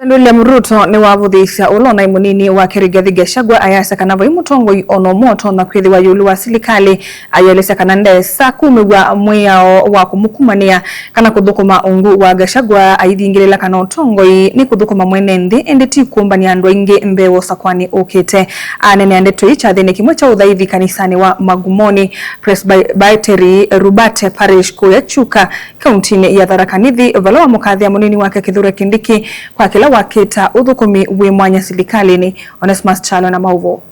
William Ruto ni wavuthisha ulona munini wa Rigathi Gachagua ayasa kana vai mutongoi ono moto na kwithi wa yulu wa serikali ayelesa kana ndesa kumigwa mwiyao wa kumukumania kana kuthukuma ungu wa Gachagua aithingirila kana utongoi ni kuthukuma mwene nthi indi ti kumbania andu aingi mbewo sakwani ukite anene andeto icha thini kimwe cha uthaithi kanisani wa Magumoni Presbytery Rubate Parish kuyachuka kauntini ya Tharaka Nithi vala mukathia munini wake Kithure Kindiki kwa kila wakita uthukumi wi mwanya serikalini. Onesmus Chalo na mauvo.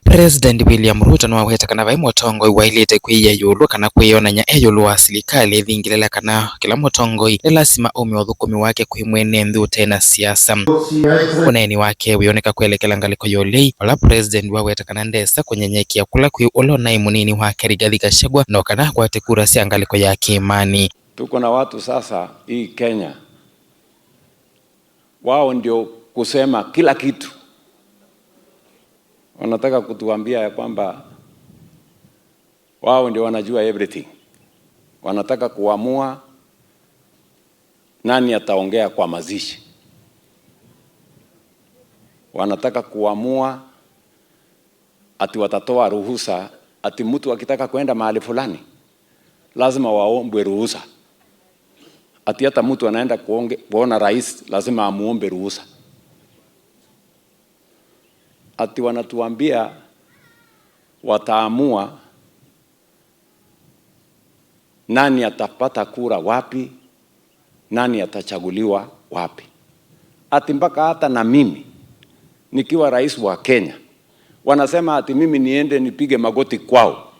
President William Ruto no waheta kana vai mutongoi wailite kwiya yulu kana kwiyonanya eyulu wa serikali thingirela kana kila mutongoi lasima umi uthukumi wake kwi mwene nthi utena siasa uneni wake wioneka kwelekela ngaliko yolei wala president waweta kana ndesa kunyenyekia kula kwi ulona munini wa Rigathi Gachagua no kana kwate kura cia ngaliko ya kimani. Tuko na watu sasa hii Kenya, wao ndio kusema kila kitu. Wanataka kutuambia ya kwamba wao ndio wanajua everything. Wanataka kuamua nani ataongea kwa mazishi. Wanataka kuamua ati watatoa ruhusa, ati mtu akitaka kwenda mahali fulani lazima waombe ruhusa. Ati hata mtu anaenda kuona rais lazima amuombe ruhusa. Ati wanatuambia wataamua nani atapata kura wapi, nani atachaguliwa wapi. Ati mpaka hata na mimi nikiwa rais wa Kenya wanasema ati mimi niende nipige magoti kwao,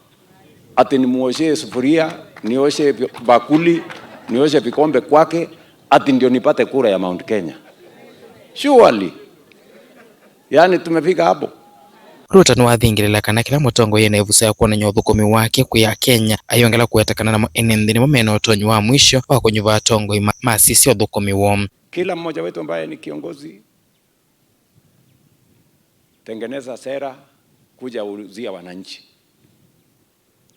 ati nimuoshe sufuria, nioshe bakuli, nioshe vikombe kwake, ati ndio nipate kura ya Mount Kenya. Surely. Yani tumefika hapo. Ruto no athingirila kana kila mutongoi ene vusa ya kuonanya uthukumi wake kuya Kenya ayongela kuetakana na enendini momeno utonyi wa mwisho wa kunyuva atongoi masisi uthukumi wo. Kila mmoja wetu ambaye ni kiongozi, tengeneza sera kuja uzia wananchi.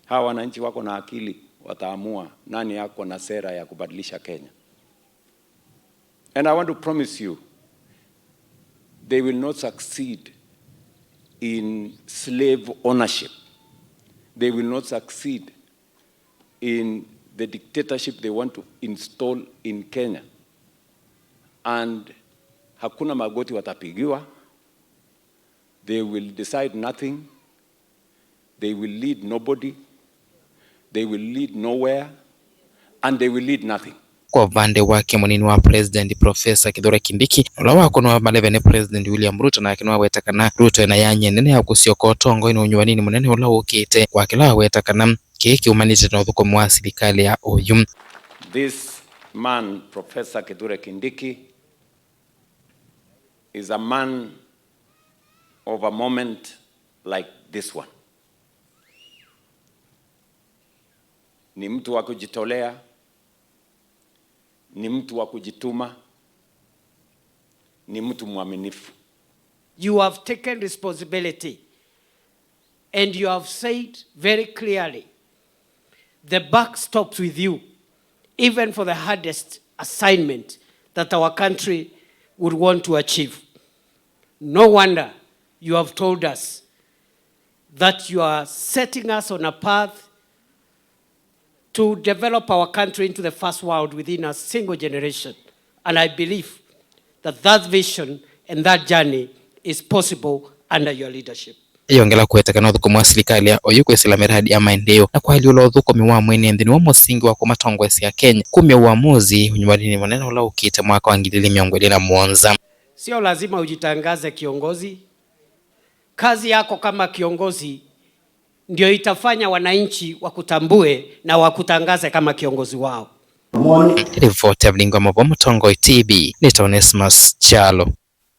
Hawa wananchi wako na akili, wataamua nani yako na sera ya kubadilisha Kenya. And I want to promise you, they will not succeed in slave ownership. They will not succeed in the dictatorship they want to install in Kenya. And hakuna magoti watapigiwa. They will decide nothing. They will lead nobody. They will lead nowhere. And they will lead nothing. Kwa upande wake munini wa president Professor Kithure Kindiki ula wako no malevene president William Ruto na kinwa wetakana Ruto na yanye nene ya kusioko tongo ino nywanini munene ula ukite kwa kila wetakana kiki umanite na uthukumi wa serikali ya OU. This man Professor Kithure Kindiki is a man of a moment like this one. Ni mtu wa kujitolea, ni mtu wa kujituma, ni mtu mwaminifu. You have taken responsibility and you have said very clearly the buck stops with you, even for the hardest assignment that our country would want to achieve. No wonder you have told us that you are setting us on a path to develop our country into the first world within a single generation. And I believe that that vision and that journey is possible under your leadership. Yongela kuetakana uthukumi wa serikali ya OU kwesila miradi ya maendeleo na kwa iliulo uthukumi wa mwene nthini wa musingi wa kumatongo ya Kenya kumya uamuzi unyumadini maneno ula ukite mwaka wa 2017. Sio lazima ujitangaze kiongozi. Kazi yako kama kiongozi ndio itafanya wananchi wakutambue na wakutangaze kama kiongozi wao. Ripoti ya Mlingwa Mavo Mutongoi TV, Onesmus Chalo.